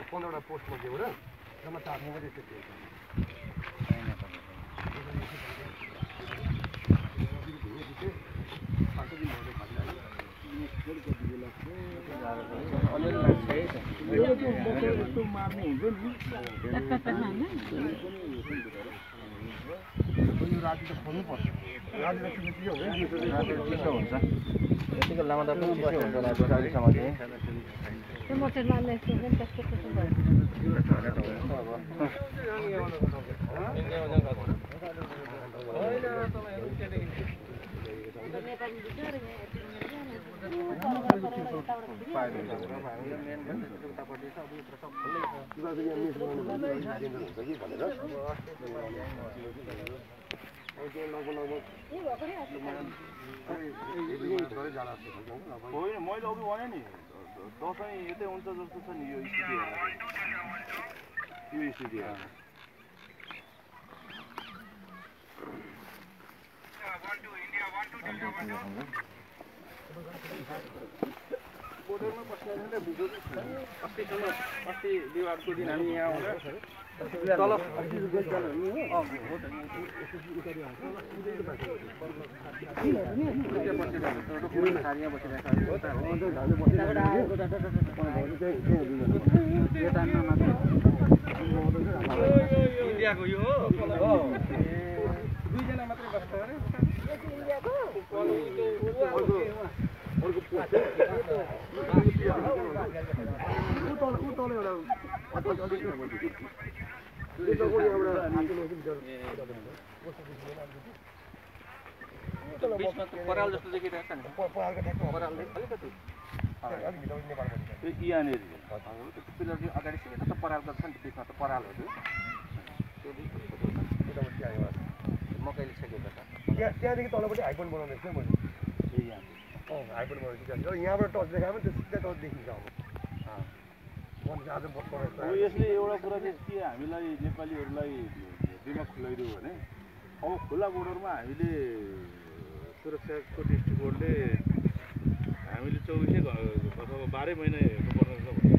15वटा पोस्टमा दियो र जम्मा 4 बजे त्यति राति त खोल्नु पर्छ राति हुन्छ यतिको लामो त हुन्छ होला गोटालीसम्म चाहिँ मैले अघि भने नि दसैँ यतै हुन्छ जस्तो छ नि यो स्थिति बोर्डरमा बस्ने अस्ति बिहिबारको दिन हामी यहाँ आउँदा तल इन्डियाको यो हो दुईजना मात्रै बस्छ अरे पराल जस्तो देखिरहेको छ नि पराल अलिकति यहाँनिर पिलर अगाडि सिधै पराल गर्छ नि त्यसमा त परालहरू मकैले सकेको छ त्यहाँदेखि तलपट्टि हाइपोइन्ट बनाउँदैछ मैले हाइपोइन्ट बनाउँदैछु यहाँबाट टच देखायो भने त्यो सिधै टच देखिन्छ यसले एउटा कुरा चाहिँ के हामीलाई नेपालीहरूलाई दिमाग खुलाइदियो भने अब खुला बोर्डरमा हामीले सुरक्षाको दृष्टिकोणले हामीले 24 अथवा 12 महिना हेर्नुपर्ने छ भन्ने